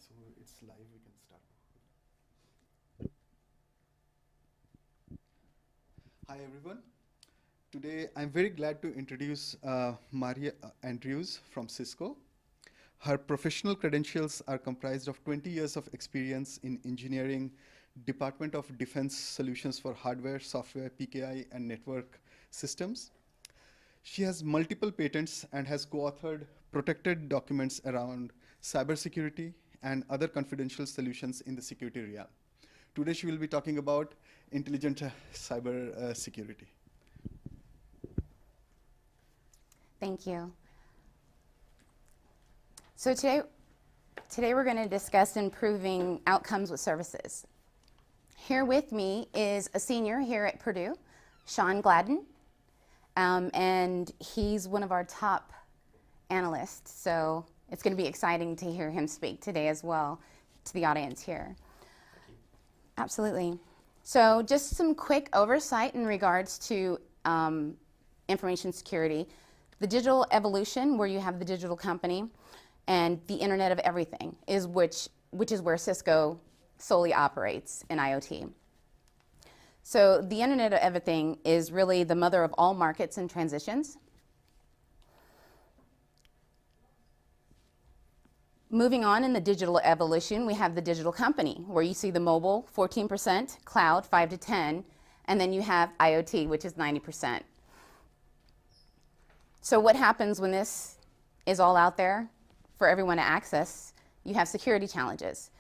So it's live, we can start. Hi everyone. Today I'm very glad to introduce Maria Andrews from Cisco. Her professional credentials are comprised of 20 years of experience in engineering, Department of Defense solutions for hardware, software, PKI, and network systems. She has multiple patents and has co-authored protected documents around cybersecurity and other confidential solutions in the security realm. Today she will be talking about intelligent cyber security. Thank you. So today we're going to discuss improving outcomes with services. Here with me is a senior here at Purdue, Sean Gladden, and he's one of our top analysts, so it's going to be exciting to hear him speak today as well to the audience here. Absolutely. So just some quick oversight in regards to information security. The digital evolution, where you have the digital company, and the Internet of Everything, is which is where Cisco solely operates in IoT. So the Internet of Everything is really the mother of all markets and transitions. Moving on in the digital evolution, we have the digital company, where you see the mobile, 14%, cloud, 5 to 10, and then you have IoT, which is 90%. So what happens when this is all out there for everyone to access? You have security challenges.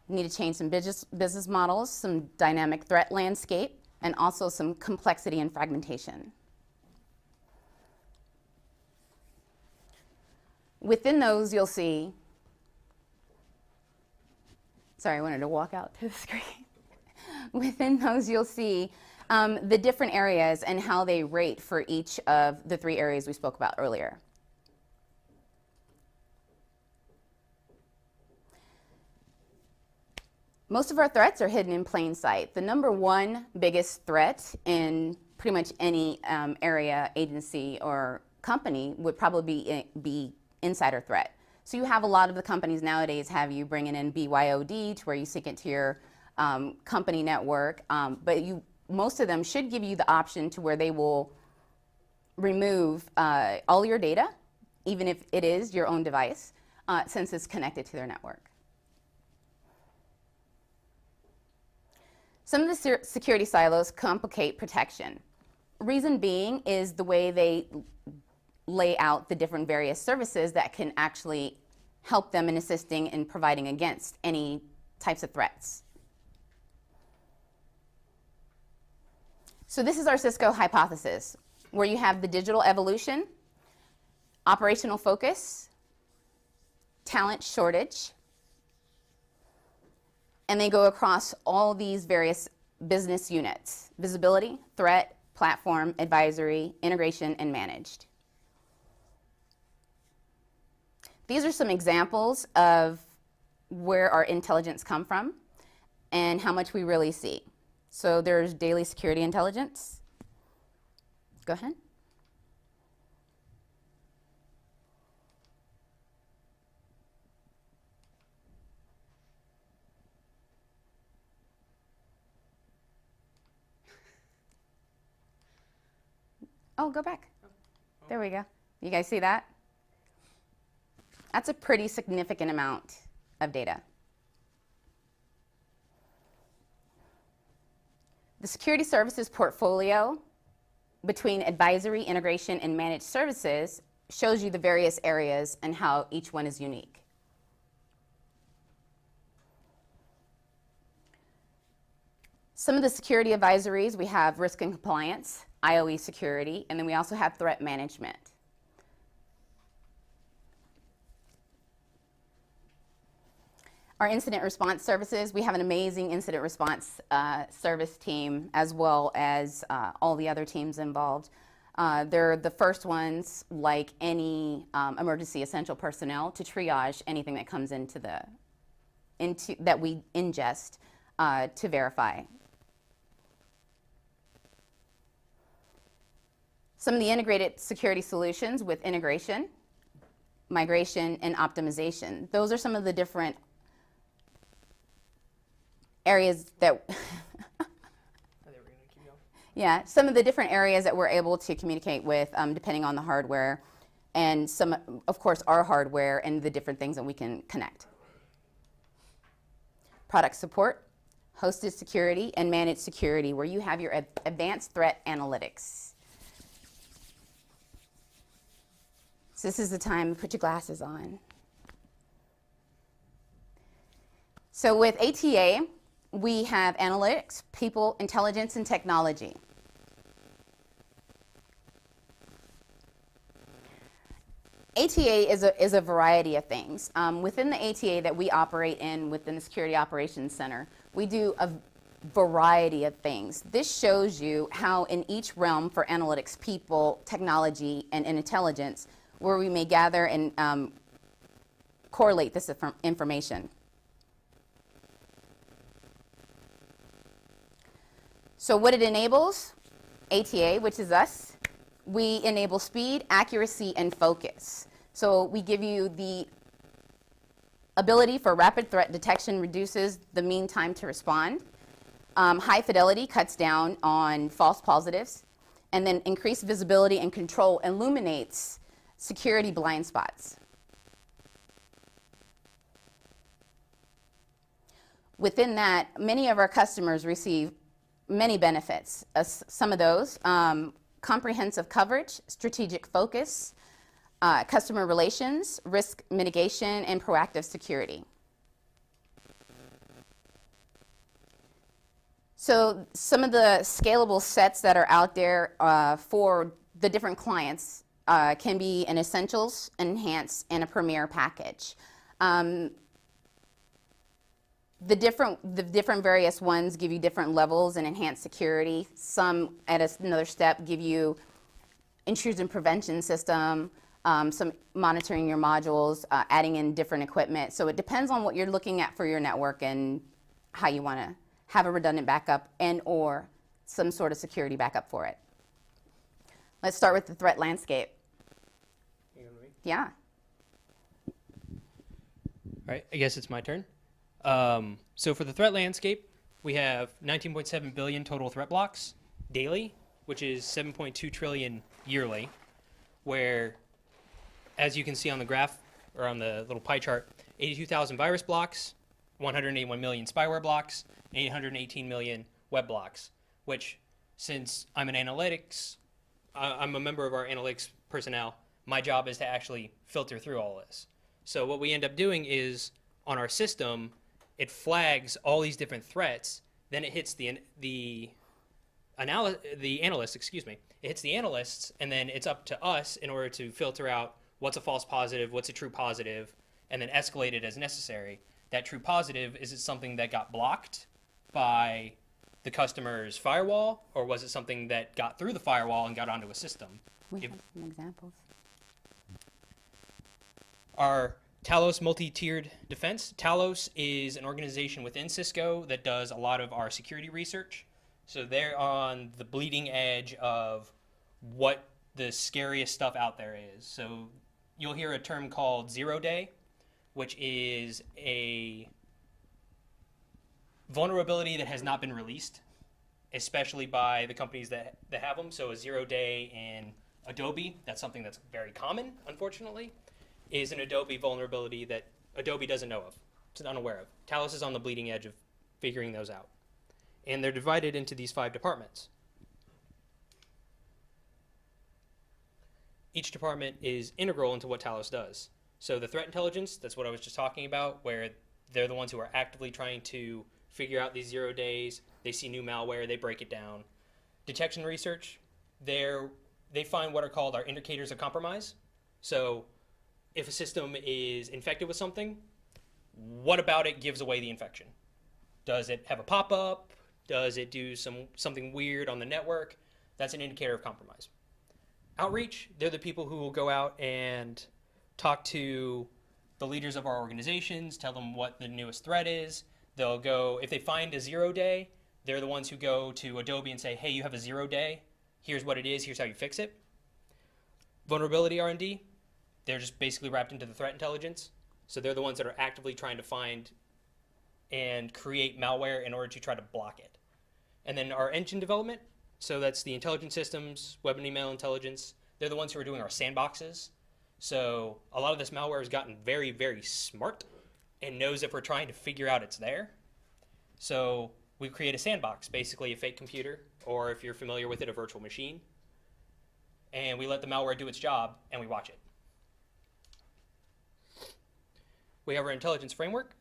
You need to change some business models, some dynamic threat landscape, and also some complexity and fragmentation. Within those, you'll see, sorry, I wanted to walk out to the screen. Within those, you'll see the different areas and how they rate for each of the 3 areas we spoke about earlier. Most of our threats are hidden in plain sight. The number 1 biggest threat in pretty much any area, agency, or company would probably be insider threat. So you have a lot of the companies nowadays have you bringing in BYOD to where you sync it to your company network, but most of them should give you the option to where they will remove all your data, even if it is your own device, since it's connected to their network. Some of the security silos complicate protection. Reason being is the way they lay out the different various services that can actually help them in assisting in providing against any types of threats. So this is our Cisco hypothesis, where you have the digital evolution, operational focus, talent shortage, and they go across all these various business units: visibility, threat, platform, advisory, integration, and managed. These are some examples of where our intelligence come from and how much we really see. So there's daily security intelligence. Go ahead. Oh, go back. There we go. You guys see that? That's a pretty significant amount of data. The security services portfolio between advisory, integration, and managed services shows you the various areas and how each one is unique. Some of the security advisories, we have risk and compliance, IOE security, and then we also have threat management. Our incident response services, we have an amazing incident response service team, as well as all the other teams involved. They're the first ones, like any emergency essential personnel, to triage anything that comes that we ingest to verify. Some of the integrated security solutions with integration, migration, and optimization. Those are some of the different areas that yeah, some of the different areas that we're able to communicate with, depending on the hardware, and some, of course, our hardware and the different things that we can connect. Product support, hosted security, and managed security, where you have your advanced threat analytics. So this is the time to put your glasses on. So with ATA, we have analytics, people, intelligence, and technology. ATA is a variety of things. Within the ATA that we operate in, within the Security Operations Center, we do a variety of things. This shows you how in each realm for analytics, people, technology, and intelligence, where we may gather and correlate this information. So what it enables, ATA, which is us, we enable speed, accuracy, and focus. So we give you the ability for rapid threat detection, reduces the mean time to respond. High fidelity cuts down on false positives. And then increased visibility and control illuminates security blind spots. Within that, many of our customers receive many benefits. Some of those, comprehensive coverage, strategic focus, customer relations, risk mitigation, and proactive security. So some of the scalable sets that are out there for the different clients can be an Essentials, Enhanced, and a Premier package. The different various ones give you different levels and enhanced security. Some at another step give you intrusion prevention system, some monitoring your modules, adding in different equipment. So it depends on what you're looking at for your network and how you want to have a redundant backup and or some sort of security backup for it. Let's start with the threat landscape. Yeah. All right, I guess it's my turn. So for the threat landscape, we have 19.7 billion total threat blocks daily, which is 7.2 trillion yearly, where, as you can see on the graph, or on the little pie chart, 82,000 virus blocks, 181 million spyware blocks, and 818 million web blocks, which, since I'm an analytics, I'm a member of our analytics personnel, my job is to actually filter through all this. So what we end up doing is, on our system, it flags all these different threats, then it hits the analysts, excuse me. It hits the analysts, and then it's up to us in order to filter out what's a false positive, what's a true positive, and then escalate it as necessary. That true positive, is it something that got blocked by the customer's firewall, or was it something that got through the firewall and got onto a system? We have some examples. Our Talos multi-tiered defense. Talos is an organization within Cisco that does a lot of our security research. So they're on the bleeding edge of what the scariest stuff out there is. So you'll hear a term called 0 day, which is a vulnerability that has not been released, especially by the companies that have them. So a 0 day in Adobe, that's something that's very common, unfortunately, is an Adobe vulnerability that Adobe doesn't know of, it's unaware of. Talos is on the bleeding edge of figuring those out. And they're divided into these 5 departments. Each department is integral into what Talos does. So the threat intelligence, that's what I was just talking about, where they're the ones who are actively trying to figure out these 0 days. They see new malware, they break it down. Detection research, they find what are called our indicators of compromise. So if a system is infected with something, what about it gives away the infection? Does it have a pop-up? Does it do something weird on the network? That's an indicator of compromise. Outreach, they're the people who will go out and talk to the leaders of our organizations, tell them what the newest threat is. They'll go, if they find a 0 day, they're the ones who go to Adobe and say, hey, you have a 0 day. Here's what it is. Here's how you fix it. Vulnerability R&D, they're just basically wrapped into the threat intelligence. So they're the ones that are actively trying to find and create malware in order to try to block it. And then our engine development, so that's the intelligence systems, web and email intelligence. They're the ones who are doing our sandboxes. So a lot of this malware has gotten very, very smart and knows if we're trying to figure out it's there. So we create a sandbox, basically a fake computer, or if you're familiar with it, a virtual machine. And we let the malware do its job, and we watch it. We have our intelligence framework.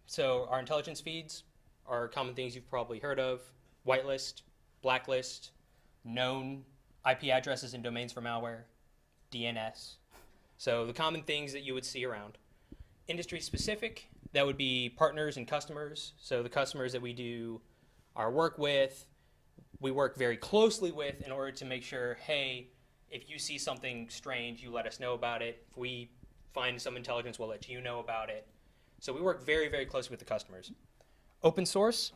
So our intelligence feeds are common things you've probably heard of: whitelist, blacklist, known IP addresses and domains for malware, DNS. So the common things that you would see around. Industry specific, that would be partners and customers. So the customers that we do our work with, we work very closely with in order to make sure, hey, if you see something strange, you let us know about it. If we find some intelligence, we'll let you know about it. So we work very, very closely with the customers. Open source,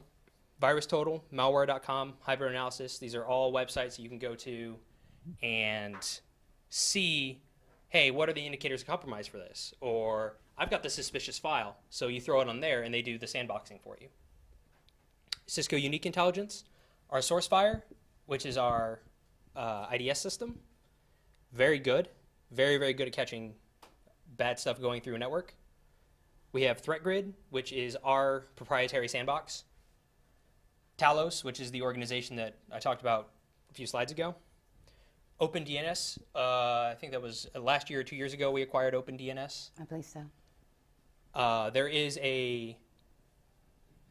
VirusTotal, malware.com, Hybrid Analysis. These are all websites that you can go to and see, hey, what are the indicators of compromise for this? Or I've got the suspicious file. So you throw it on there and they do the sandboxing for you. Cisco Unique Intelligence, our SourceFire, which is our IDS system. Very good. Very, very good at catching bad stuff going through a network. We have ThreatGrid, which is our proprietary sandbox. Talos, which is the organization that I talked about a few slides ago. OpenDNS, I think that was last year or 2 years ago we acquired OpenDNS. I believe so. There is a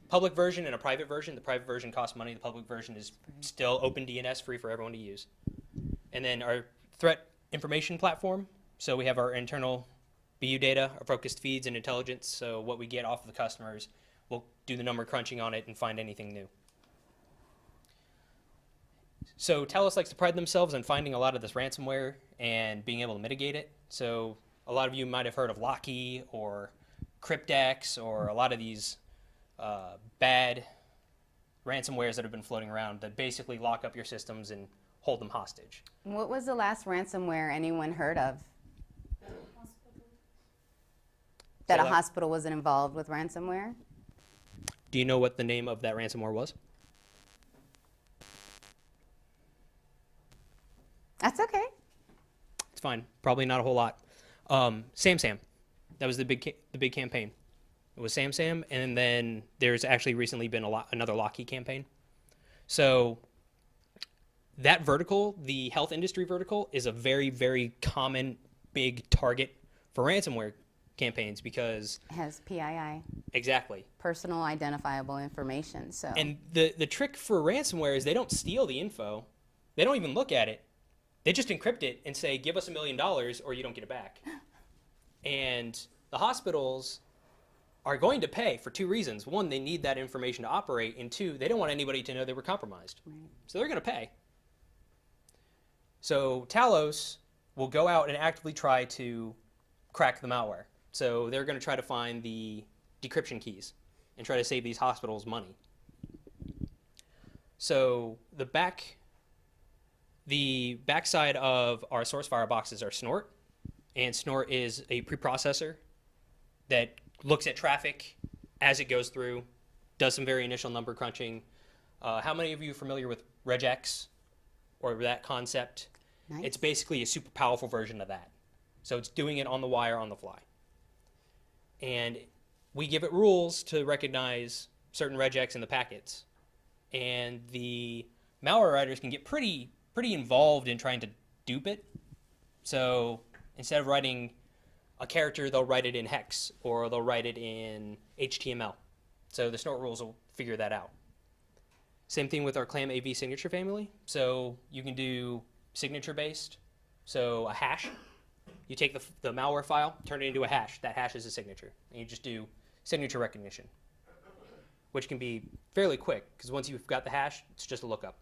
public version and a private version. The private version costs money. The public version is still OpenDNS, free for everyone to use. And then our threat information platform. So we have our internal BU data, our focused feeds and intelligence. So what we get off of the customers, we'll do the number crunching on it and find anything new. So Talos likes to pride themselves on finding a lot of this ransomware and being able to mitigate it. So a lot of you might have heard of Locky or Cryptex or a lot of these bad ransomwares that have been floating around that basically lock up your systems and hold them hostage. What was the last ransomware anyone heard of? That a hospital wasn't involved with ransomware? Do you know what the name of that ransomware was? That's okay. It's fine. Probably not a whole lot. SamSam. That was the big campaign. It was SamSam, and then there's actually recently been another Locky campaign. So that vertical, the health industry vertical, is a very, very common big target for ransomware campaigns because It has PII, exactly. personal identifiable information. So And the trick for ransomware is they don't steal the info. They don't even look at it. They just encrypt it and say, give us $1 million or you don't get it back. And the hospitals are going to pay for two reasons. One, they need that information to operate. And two, they don't want anybody to know they were compromised. Right. So they're going to pay. So Talos will go out and actively try to crack the malware. So they're going to try to find the decryption keys and try to save these hospitals money. So the backside of our SourceFire boxes are Snort, and Snort is a preprocessor that looks at traffic as it goes through, does some very initial number crunching. How many of you are familiar with regex or that concept? Nice. It's basically a super powerful version of that. So it's doing it on the wire, on the fly. And we give it rules to recognize certain regex in the packets. And the malware writers can get pretty involved in trying to dupe it. So instead of writing a character, they'll write it in hex or they'll write it in HTML. So the Snort rules will figure that out. Same thing with our Clam AV signature family. So you can do signature based. So a hash. You take the malware file, turn it into a hash. That hash is a signature. And you just do signature recognition, which can be fairly quick because once you've got the hash, it's just a lookup.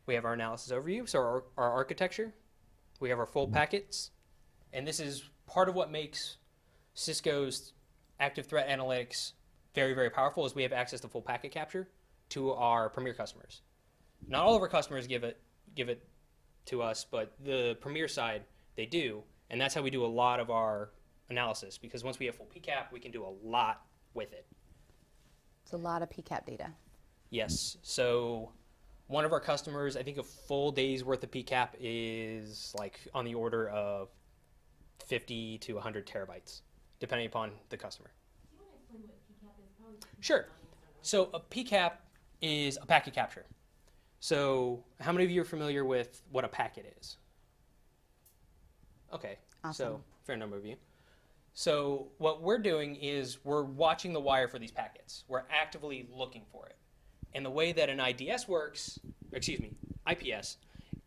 We have our analysis overview, so our architecture. We have our full packets. And this is part of what makes Cisco's active threat analytics very, very powerful is we have access to full packet capture to our Premier customers. Not all of our customers give it to us, but the Premier side, they do. And that's how we do a lot of our analysis, because once we have full PCAP, we can do a lot with it. It's a lot of PCAP data. Yes. So one of our customers, I think a full day's worth of PCAP is like on the order of 50 to 100 terabytes, depending upon the customer. Do you want to explain what PCAP is? Probably Sure. So a PCAP is a packet capture. So how many of you are familiar with what a packet is? Okay. Awesome. So fair number of you. So what we're doing is we're watching the wire for these packets. We're actively looking for it. And the way that an IPS works,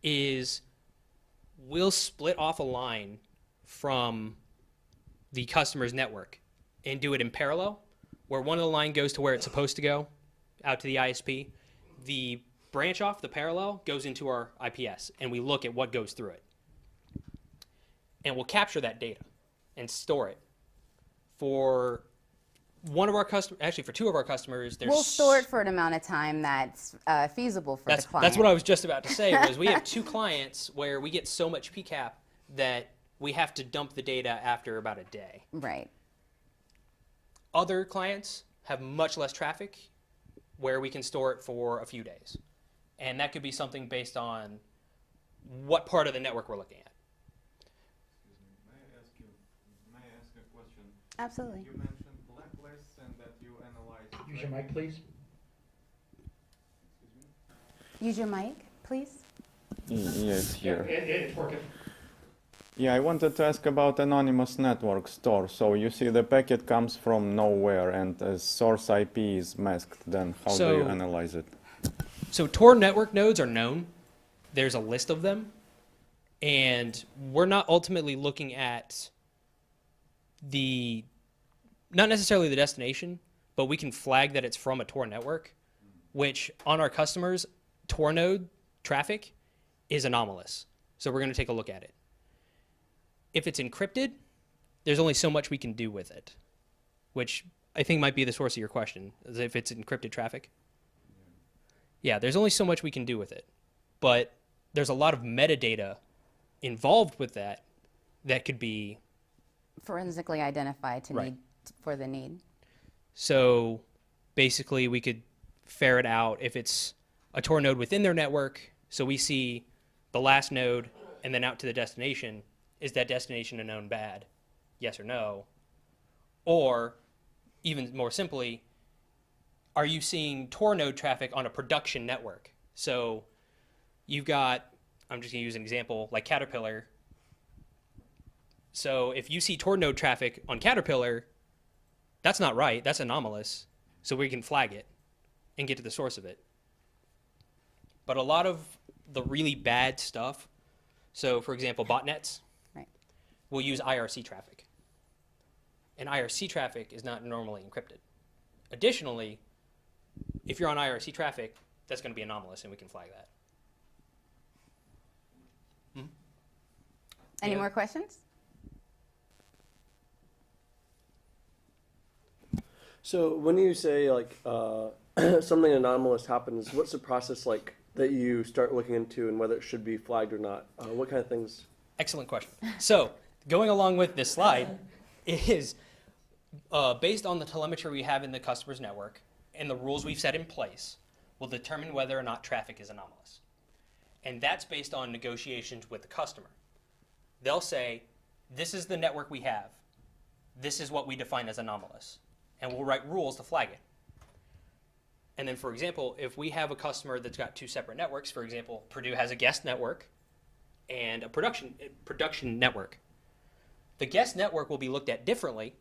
is we'll split off a line from the customer's network and do it in parallel, where one of the line goes to where it's supposed to go, out to the ISP. The branch off, the parallel, goes into our IPS, and we look at what goes through it. And we'll capture that data and store it. For one of our customers, actually for two of our customers, We'll store it for an amount of time that's feasible for the client. That's what I was just about to say, was we have two clients where we get so much PCAP that we have to dump the data after about a day. Right. Other clients have much less traffic where we can store it for a few days. And that could be something based on what part of the network we're looking at. Excuse me. May I ask a question? Absolutely. You mentioned blacklists and that you analyze. Use your mic, please. Excuse me? Use your mic, please. Yes, here. It's working. Yeah, I wanted to ask about anonymous network store. So you see the packet comes from nowhere and the source IP is masked. Then how do you analyze it? So Tor Network nodes are known. There's a list of them. And we're not ultimately looking at not necessarily the destination, but we can flag that it's from a Tor network, which on our customers, Tor node traffic is anomalous. So we're going to take a look at it. If it's encrypted, there's only so much we can do with it, which I think might be the source of your question, is if it's encrypted traffic. Yeah, there's only so much we can do with it. But there's a lot of metadata involved with that could be Forensically identified to Right. for the need. So basically we could ferret out if it's a Tor node within their network. So we see the last node and then out to the destination. Is that destination a known bad? Yes or no? Or even more simply, are you seeing Tor node traffic on a production network? So you've got, I'm just going to use an example like Caterpillar. So if you see Tor node traffic on Caterpillar, that's not right. That's anomalous. So we can flag it and get to the source of it. But a lot of the really bad stuff, so for example, botnets, Right. will use IRC traffic. And IRC traffic is not normally encrypted. Additionally, if you're on IRC traffic, that's going to be anomalous and we can flag that. Any Yeah. more questions? So when you say like something anomalous happens, what's the process like that you start looking into and whether it should be flagged or not? What kind of things? Excellent question. So going along with this slide is based on the telemetry we have in the customer's network and the rules we've set in place will determine whether or not traffic is anomalous. And that's based on negotiations with the customer. They'll say, this is the network we have. This is what we define as anomalous. And we'll write rules to flag it. And then, for example, if we have a customer that's got two separate networks, for example, Purdue has a guest network and a production network. The guest network will be looked at differently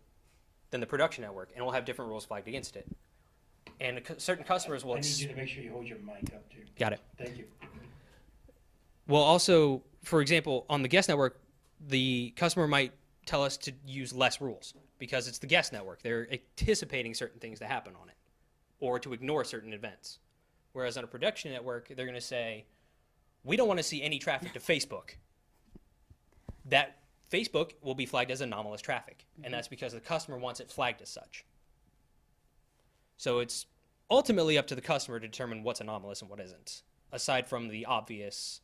than the production network, and we'll have different rules flagged against it. And certain customers will... I need you to make sure you hold your mic up too. Got it. Thank you. Well, also, for example, on the guest network, the customer might tell us to use less rules because it's the guest network. They're anticipating certain things to happen on it or to ignore certain events. Whereas on a production network, they're going to say, we don't want to see any traffic to Facebook. That Facebook will be flagged as anomalous traffic, and that's because the customer wants it flagged as such. So it's ultimately up to the customer to determine what's anomalous and what isn't, aside from the obvious,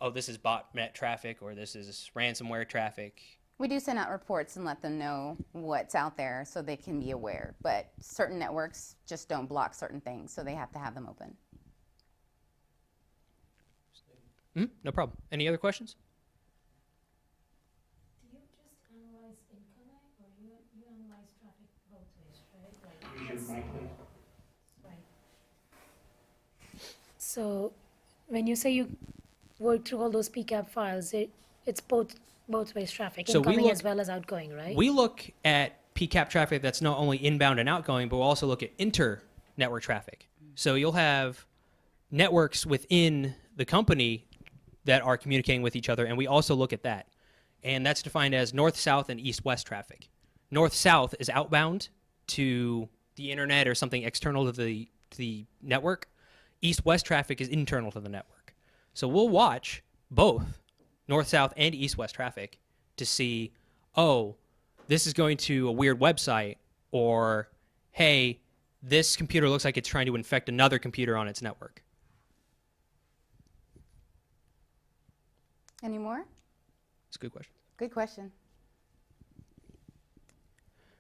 oh, this is botnet traffic or this is ransomware traffic. We do send out reports and let them know what's out there so they can be aware. But certain networks just don't block certain things, so they have to have them open. No problem. Any other questions? Do you just analyze incoming or you analyze traffic both ways, right? Like, Use your mic, please. right. So when you say you work through all those PCAP files, it's both ways traffic, So we incoming look- as well as outgoing, right? We look at PCAP traffic that's not only inbound and outgoing, but we'll also look at inter-network traffic. So you'll have networks within the company that are communicating with each other, and we also look at that. And that's defined as north-south and east-west traffic. North-south is outbound to the internet or something external to the network. East-west traffic is internal to the network. So we'll watch both north-south and east-west traffic to see, oh, this is going to a weird website, or, hey, this computer looks like it's trying to infect another computer on its network. Any more? It's a good question. Good question.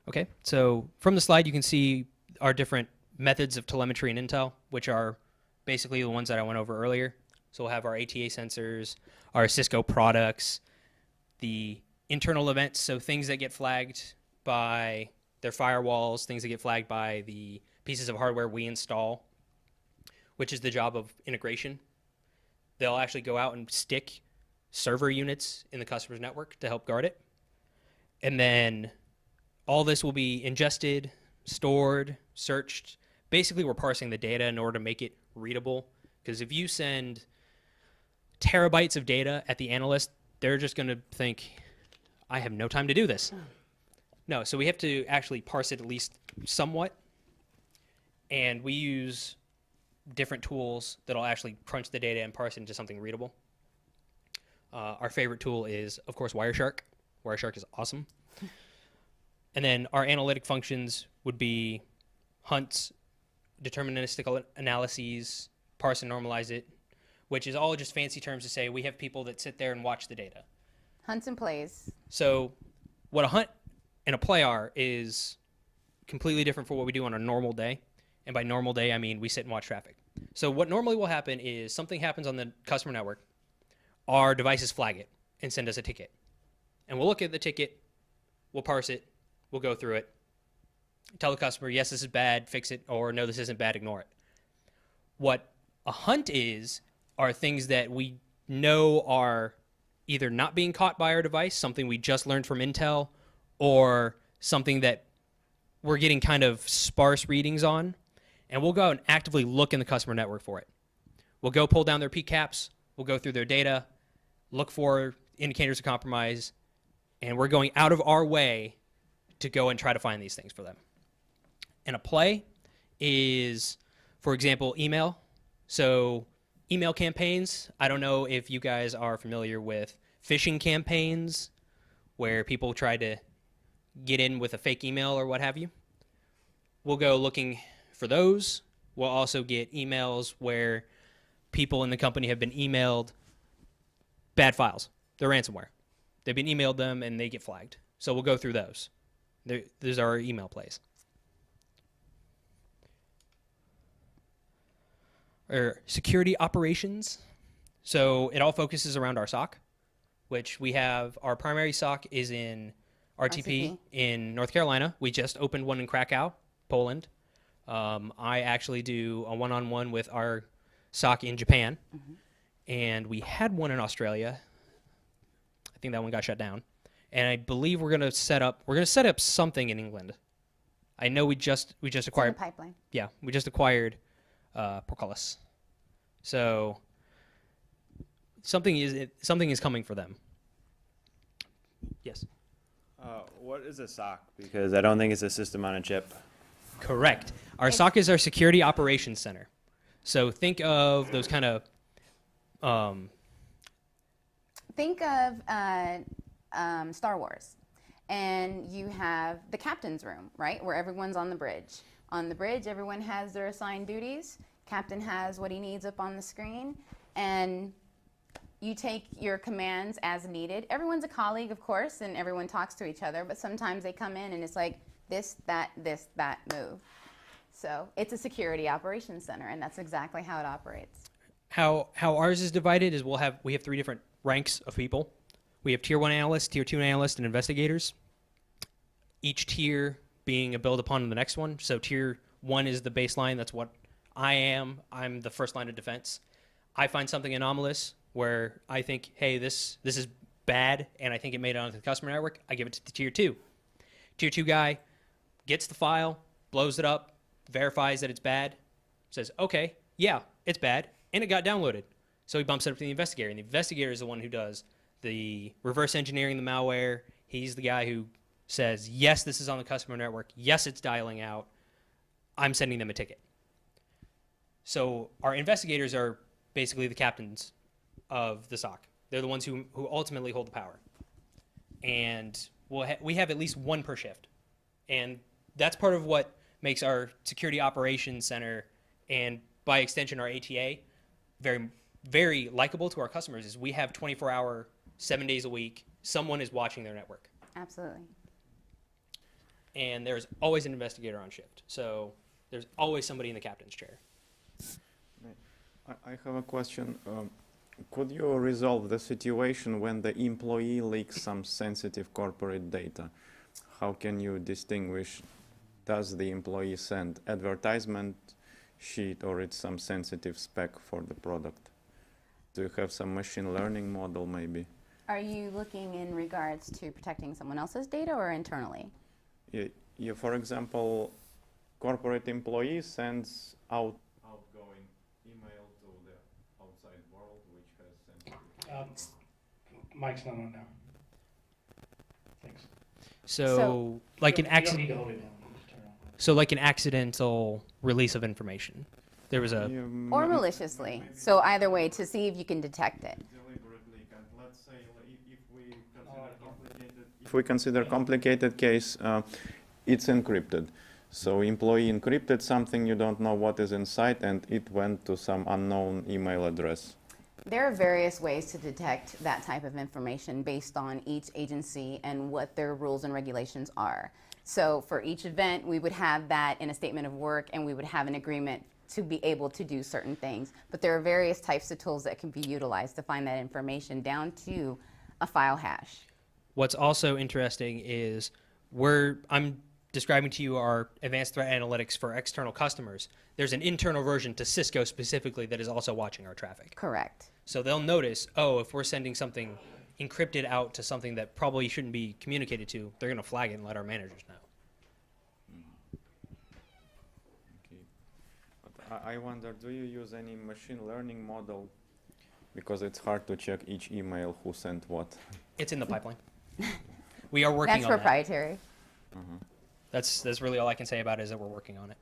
Okay, so from the slide, you can see our different methods of telemetry and intel, which are basically the ones that I went over earlier. So we'll have our ATA sensors, our Cisco products, the internal events, so things that get flagged by their firewalls, things that get flagged by the pieces of hardware we install, which is the job of integration. They'll actually go out and stick server units in the customer's network to help guard it. And then all this will be ingested, stored, searched. Basically, we're parsing the data in order to make it readable. Because if you send terabytes of data at the analyst, they're just going to think, I have no time to do this. No, so we have to actually parse it at least somewhat. And we use different tools that'll actually crunch the data and parse it into something readable. Our favorite tool is, of course, Wireshark. Wireshark is awesome. And then our analytic functions would be hunts, deterministic analyses, parse and normalize it, which is all just fancy terms to say we have people that sit there and watch the data. Hunts and plays. So what a hunt and a play are is completely different from what we do on a normal day. And by normal day, I mean we sit and watch traffic. So what normally will happen is something happens on the customer network. Our devices flag it and send us a ticket. And we'll look at the ticket, we'll parse it, we'll go through it, tell the customer, yes, this is bad, fix it, or no, this isn't bad, ignore it. What a hunt is are things that we know are either not being caught by our device, something we just learned from Intel, or something that we're getting kind of sparse readings on, and we'll go out and actively look in the customer network for it. We'll go pull down their PCAPs, we'll go through their data, look for indicators of compromise, and we're going out of our way to go and try to find these things for them. And a play is, for example, email. So email campaigns, I don't know if you guys are familiar with phishing campaigns where people try to get in with a fake email or what have you. We'll go looking for those. We'll also get emails where people in the company have been emailed bad files. They're ransomware. They've been emailed them and they get flagged. So we'll go through those. Those are our email plays. Or security operations. So it all focuses around our SOC, which we have, our primary SOC is in RTP in North Carolina. We just opened one in Krakow, Poland. I actually do a one-on-one with our SOC in Japan. And we had one in Australia. I think that one got shut down. And I believe we're going to set up something in England. I know we just It's in acquired the pipeline. Yeah, we just acquired Portcullis. So something is coming for them. Yes. What is a SOC? Because I don't think it's a system on a chip. Correct. Our SOC is our Security Operations Center. So think of those kind of Think of Star Wars, and you have the captain's room, right, where everyone's on the bridge. On the bridge, everyone has their assigned duties. Captain has what he needs up on the screen, and You take your commands as needed. Everyone's a colleague, of course, and everyone talks to each other, but sometimes they come in and it's like this, that, move. So it's a security operations center, and that's exactly how it operates. How ours is divided is we have 3 different ranks of people. We have tier 1 analysts, tier 2 analysts, and investigators. Each tier being a build upon the next one. So tier 1 is the baseline. That's what I am. I'm the first line of defense. I find something anomalous where I think, hey, this is bad, and I think it made it onto the customer network. I give it to the tier 2. Tier 2 guy gets the file, blows it up, verifies that it's bad, says, okay, yeah, it's bad, and it got downloaded. So he bumps it up to the investigator, and the investigator is the one who does the reverse engineering the malware. He's the guy who says, yes, this is on the customer network. Yes, it's dialing out. I'm sending them a ticket. So our investigators are basically the captains of the SOC. They're the ones who ultimately hold the power. And we have at least 1 per shift. And that's part of what makes our security operations center, and by extension our ATA, very, very likable to our customers. Is we have 24-hour, 7 days a week, someone is watching their network. Absolutely. And there's always an investigator on shift. So there's always somebody in the captain's chair. I have a question. Could you resolve the situation when the employee leaks some sensitive corporate data? How can you distinguish, does the employee send advertisement sheet or it's some sensitive spec for the product? Do you have some machine learning model maybe? Are you looking in regards to protecting someone else's data or internally? For example, corporate employee sends outgoing email to the outside world which has sensitive. Mike's not on now. Thanks. So like an You don't need accident. to hold it down. Just turn it on. So like an accidental release of information. There was a Or maliciously. So either way, to see if you can detect it. Deliberately, let's say if we consider complicated case, it's encrypted. So employee encrypted something, you don't know what is inside, and it went to some unknown email address. There are various ways to detect that type of information based on each agency and what their rules and regulations are. So for each event, we would have that in a statement of work, and we would have an agreement to be able to do certain things. But there are various types of tools that can be utilized to find that information down to a file hash. What's also interesting is I'm describing to you our advanced threat analytics for external customers. There's an internal version to Cisco specifically that is also watching our traffic. Correct. So they'll notice, oh, if we're sending something encrypted out to something that probably shouldn't be communicated to, they're going to flag it and let our managers know. Okay. But I wonder, do you use any machine learning model? Because it's hard to check each email who sent what. It's in the pipeline. We are working That's on that. proprietary. That's really all I can say about it, is that we're working on it.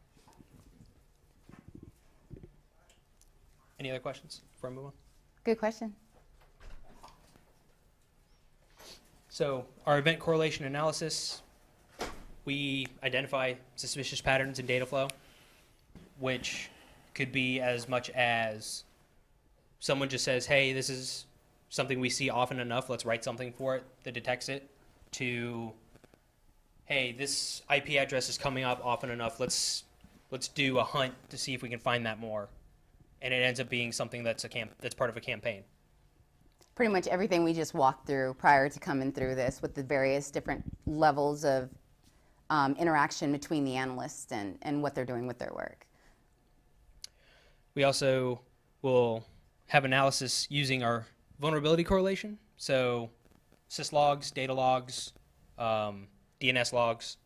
Any other questions before I move on? Good question. So our event correlation analysis, we identify suspicious patterns in data flow, which could be as much as someone just says, hey, this is something we see often enough, let's write something for it that detects it, to, hey, this IP address is coming up often enough, let's do a hunt to see if we can find that more. And it ends up being something that's part of a campaign. Pretty much everything we just walked through prior to coming through this, with the various different levels of interaction between the analysts and what they're doing with their work. We also will have analysis using our vulnerability correlation. So syslogs, data logs, DNS logs.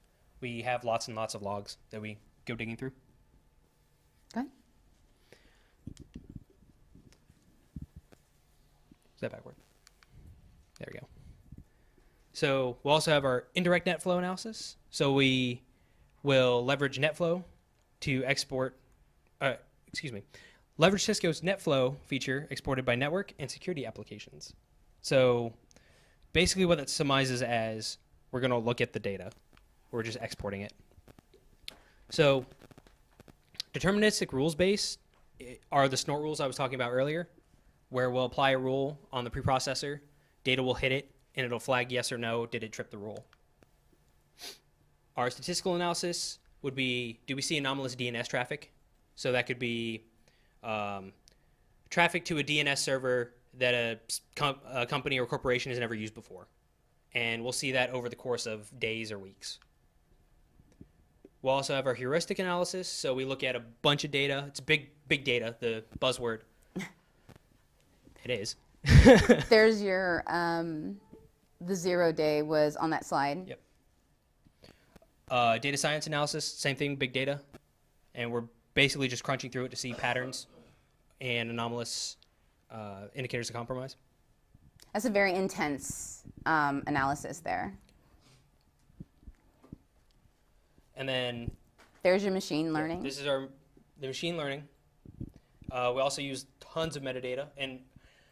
We have lots and lots of logs that we go digging through. Good. Is that backward? There we go. So we'll also have our indirect net flow analysis. So we will leverage NetFlow to leverage Cisco's NetFlow feature exported by network and security applications. So basically what that summarizes as, we're going to look at the data. We're just exporting it. So deterministic rules-based are the snort rules I was talking about earlier. where we'll apply a rule on the preprocessor, data will hit it, and it'll flag yes or no, did it trip the rule. Our statistical analysis would be, do we see anomalous DNS traffic? So that could be traffic to a DNS server that a company or corporation has never used before. And we'll see that over the course of days or weeks. We'll also have our heuristic analysis. So we look at a bunch of data. It's big data, the buzzword. It is. There's your, the 0 day was on that slide. Yep. Data science analysis, same thing, big data. And we're basically just crunching through it to see patterns and anomalous indicators of compromise. That's a very intense analysis there. And then There's your machine learning. this is the machine learning. We also use tons of metadata. And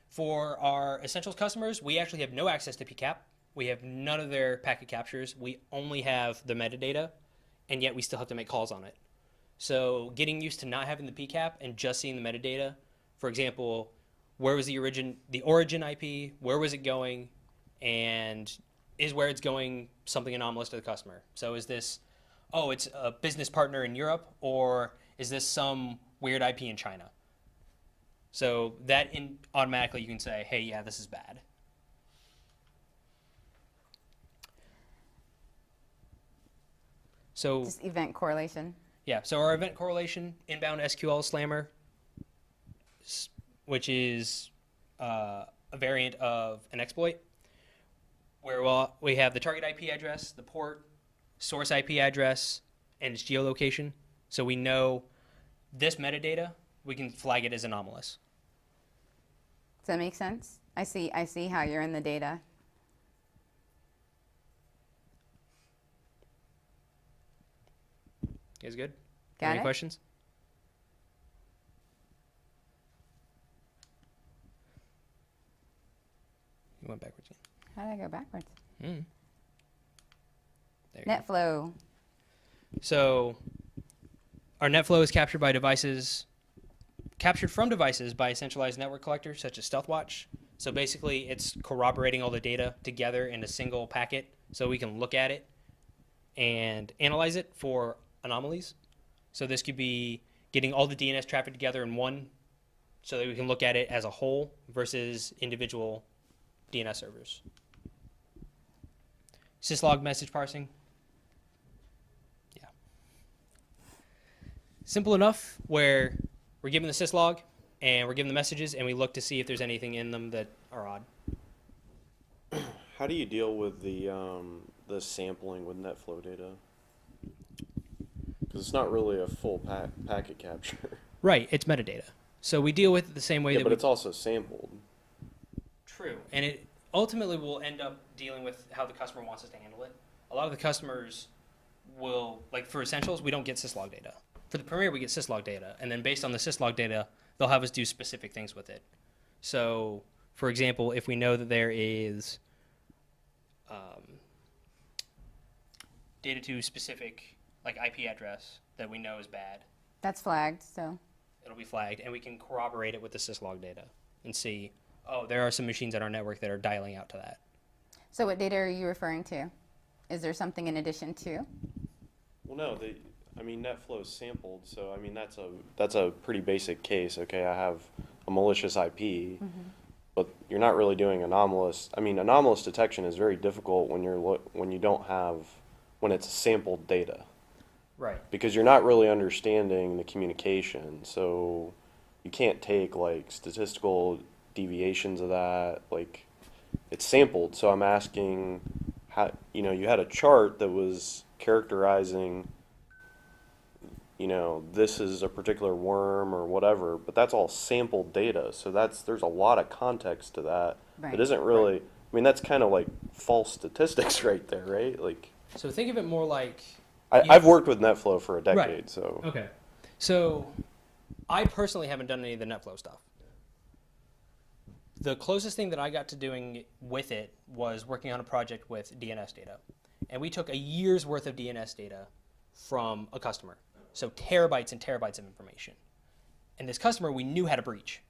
for our Essentials customers, we actually have no access to PCAP. We have none of their packet captures. We only have the metadata, and yet we still have to make calls on it. So getting used to not having the PCAP and just seeing the metadata, for example, where was the origin IP, where was it going, and is where it's going something anomalous to the customer? So is this, oh, it's a business partner in Europe, or is this some weird IP in China? So that automatically you can say, hey, yeah, this is bad. So Just event correlation. yeah, so our event correlation, inbound SQL slammer, which is a variant of an exploit, where we have the target IP address, the port, source IP address, and its geolocation. So we know this metadata, we can flag it as anomalous. Does that make sense? I see how you're in the data. You guys good? Got Any it? questions? You went backwards again. How did I go backwards? There you go. Net flow. So our net flow is captured from devices by a centralized network collector such as StealthWatch. So basically it's corroborating all the data together in a single packet so we can look at it and analyze it for anomalies. So this could be getting all the DNS traffic together in one so that we can look at it as a whole versus individual DNS servers. Syslog message parsing. Yeah. Simple enough where we're given the syslog and we're given the messages and we look to see if there's anything in them that are odd. How do you deal with the sampling with NetFlow data? Because it's not really a full packet capture. Right, it's metadata. So we deal with it the same way Yeah, that but we... it's also sampled. True, and it ultimately will end up dealing with how the customer wants us to handle it. A lot of the customers will, like for Essentials, we don't get syslog data. For the Premier, we get syslog data, and then based on the syslog data, they'll have us do specific things with it. So, for example, if we know that there is data to specific like IP address that we know is bad, That's flagged, so. it'll be flagged, and we can corroborate it with the syslog data and see, oh, there are some machines on our network that are dialing out to that. So what data are you referring to? Is there something in addition to? Well, no, NetFlow is sampled, so I mean that's a pretty basic case. Okay, I have a malicious IP, but you're not really doing anomalous. I mean, anomalous detection is very difficult when it's sampled data. Right. Because you're not really understanding the communication, so you can't take like statistical deviations of that. Like, it's sampled, so I'm asking how, you had a chart that was characterizing, this is a particular worm or whatever, but that's all sampled data, so there's a lot of context to that. Right. It isn't really, I mean, that's kind of like false statistics right there, right? Like, So think of it more like... I've worked with NetFlow for a decade, Right. so. Okay. So I personally haven't done any of the NetFlow stuff. The closest thing that I got to doing with it was working on a project with DNS data. And we took a year's worth of DNS data from a customer. So terabytes and terabytes of information. And this customer we knew had a breach.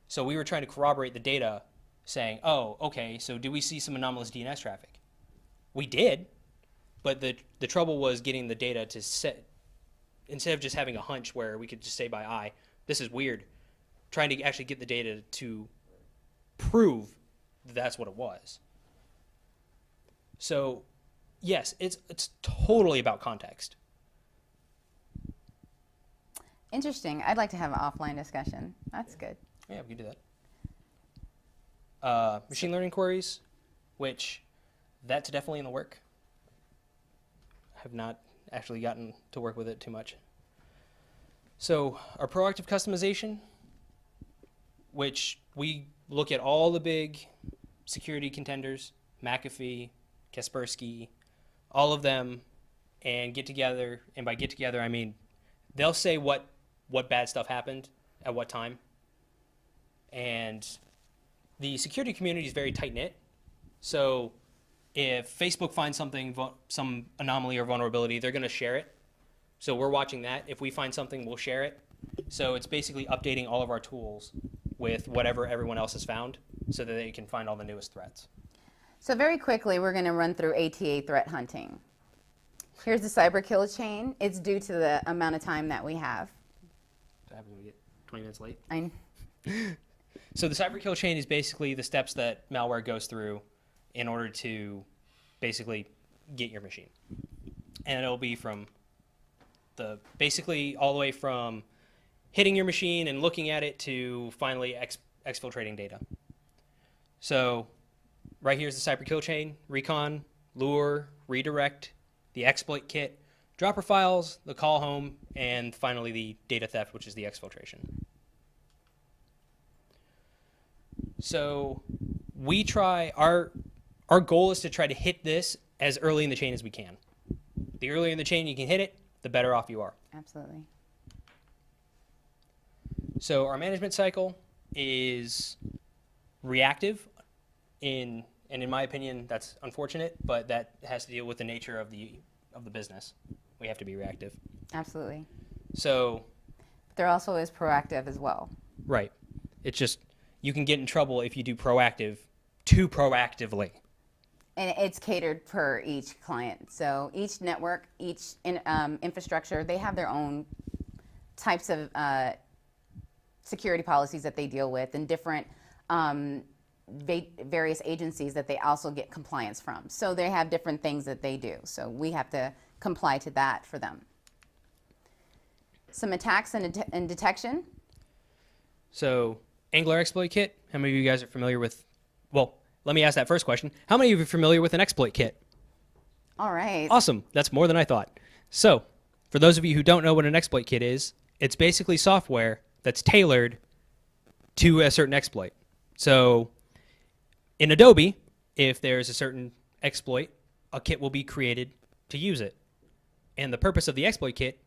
So we were trying to corroborate the data, saying, oh, okay, so do we see some anomalous DNS traffic? We did, but the trouble was getting the data to set, instead of just having a hunch where we could just say by eye, this is weird, trying to actually get the data to prove that that's what it was. So, yes, it's totally about context. Interesting. I'd like to have an offline discussion. That's good. Yeah, we can do that. Machine learning queries, which that's definitely in the work. I have not actually gotten to work with it too much. So our proactive customization, which we look at all the big security contenders, McAfee, Kaspersky, all of them, and get together. And by get together, I mean they'll say what bad stuff happened at what time. And the security community is very tight-knit. So if Facebook finds something, some anomaly or vulnerability, they're going to share it. So we're watching that. If we find something, we'll share it. So it's basically updating all of our tools with whatever everyone else has found so that they can find all the newest threats. So very quickly, we're going to run through ATA threat hunting. Here's the cyber kill chain. It's due to the amount of time that we have. What happens when we get 20 minutes late? I So the cyber kill chain is basically the steps that malware goes through in order to basically get your machine. And it'll be from basically all the way from hitting your machine and looking at it to finally exfiltrating data. So right here's the cyber kill chain: recon, lure, redirect, the exploit kit, dropper files, the call home, and finally the data theft, which is the exfiltration. So we try, our goal is to try to hit this as early in the chain as we can. The earlier in the chain you can hit it, the better off you are. absolutely. So our management cycle is reactive, and in my opinion, that's unfortunate, but that has to deal with the nature of the business. We have to be reactive. Absolutely. So, There also is proactive as well. right. It's just, you can get in trouble if you do proactive too proactively. And it's catered per each client. So each network, each infrastructure, they have their own types of security policies that they deal with, and different various agencies that they also get compliance from. So they have different things that they do. So we have to comply to that for them. Some attacks and detection. So, Angler exploit kit, how many of you guys are familiar with, well, let me ask that first question. How many of you are familiar with an exploit kit? All right. Awesome. That's more than I thought. So, for those of you who don't know what an exploit kit is, it's basically software that's tailored to a certain exploit. So, in Adobe, if there's a certain exploit, a kit will be created to use it. And the purpose of the exploit kit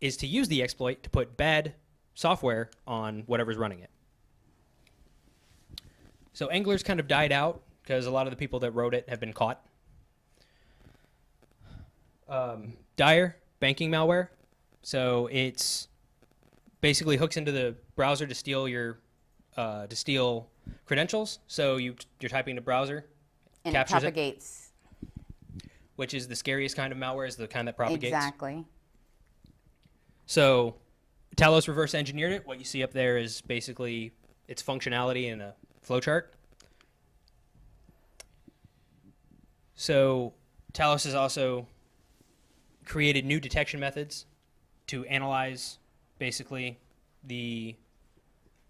is to use the exploit to put bad software on whatever's running it. So Angler's kind of died out because a lot of the people that wrote it have been caught. Dire, banking malware. So it's basically hooks into the browser to steal your credentials. So you're typing in a browser, And it captures it, propagates. which is the scariest kind of malware, is the kind that propagates. Exactly. So Talos reverse engineered it. What you see up there is basically its functionality in a flowchart. So Talos has also created new detection methods to analyze basically the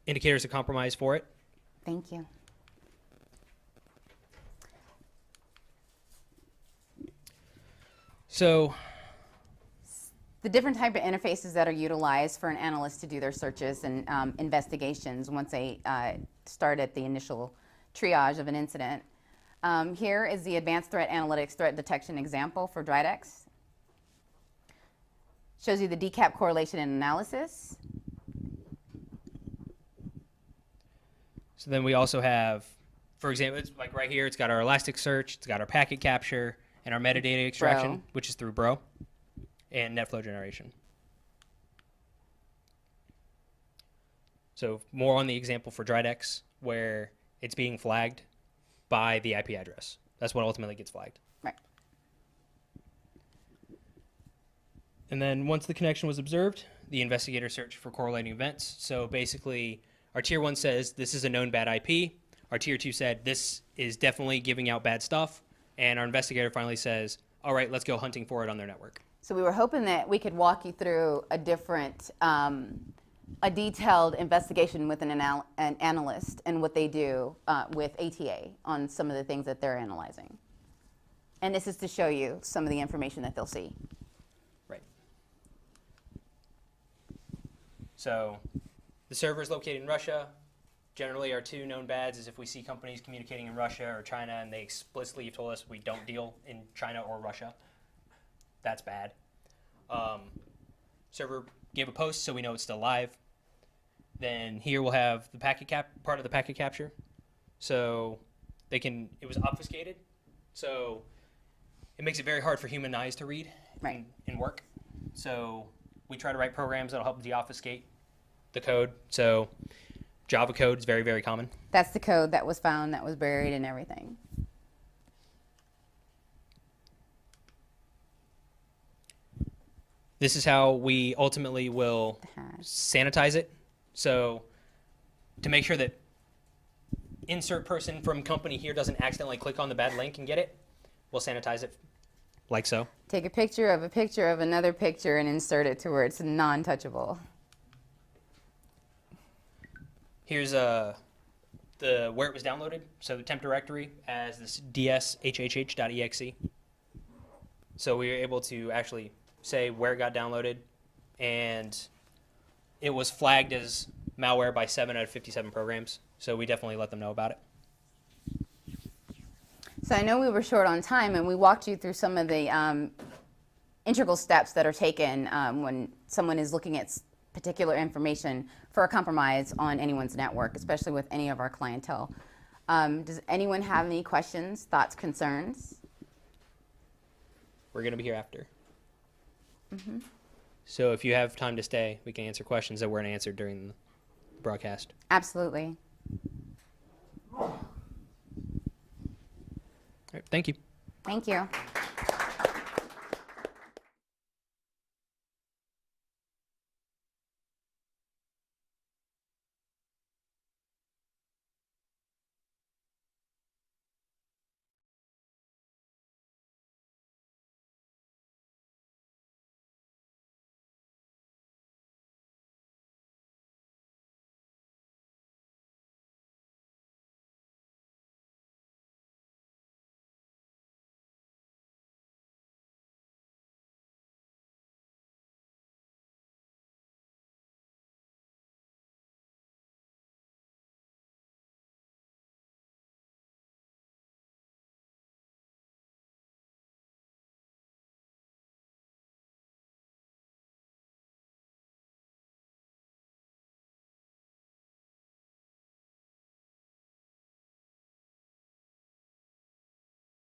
indicators of compromise for it. Thank you. So The different type of interfaces that are utilized for an analyst to do their searches and investigations once they start at the initial triage of an incident. Here is the Advanced Threat Analytics Threat Detection example for Dridex. Shows you the DCAP correlation and analysis. So then we also have, for example, it's like right here, it's got our Elasticsearch, it's got our packet capture, and our metadata extraction, Bro. which is through Bro, and NetFlow generation. So more on the example for Dridex, where it's being flagged by the IP address. That's what ultimately gets flagged. Right. And then once the connection was observed, the investigator searched for correlating events. So basically, our tier 1 says this is a known bad IP. Our tier 2 said this is definitely giving out bad stuff. And our investigator finally says, all right, let's go hunting for it on their network. So we were hoping that we could walk you through a detailed investigation with an analyst and what they do with ATA on some of the things that they're analyzing. And this is to show you some of the information that they'll see. Right. So the server is located in Russia. Generally, our 2 known bads is if we see companies communicating in Russia or China and they explicitly have told us we don't deal in China or Russia. That's bad. Server gave a post, so we know it's still live. Then here we'll have the part of the packet capture. So it was obfuscated. So it makes it very hard for human eyes to read and work. So we try to write programs that'll help deobfuscate the code. So Java code is very, very common. That's the code that was found, that was buried and everything. This is how we ultimately will sanitize it. So to make sure that insert person from company here doesn't accidentally click on the bad link and get it, we'll sanitize it like so. Take a picture of another picture and insert it to where it's non-touchable. Here's where it was downloaded. So the temp directory as this dshhh.exe. So we were able to actually say where it got downloaded, and it was flagged as malware by 7 out of 57 programs. So we definitely let them know about it. So I know we were short on time, and we walked you through some of the integral steps that are taken when someone is looking at particular information for a compromise on anyone's network, especially with any of our clientele. Does anyone have any questions, thoughts, concerns? We're going to be here after. So if you have time to stay, we can answer questions that weren't answered during the broadcast. Absolutely. All right, thank you. Thank you.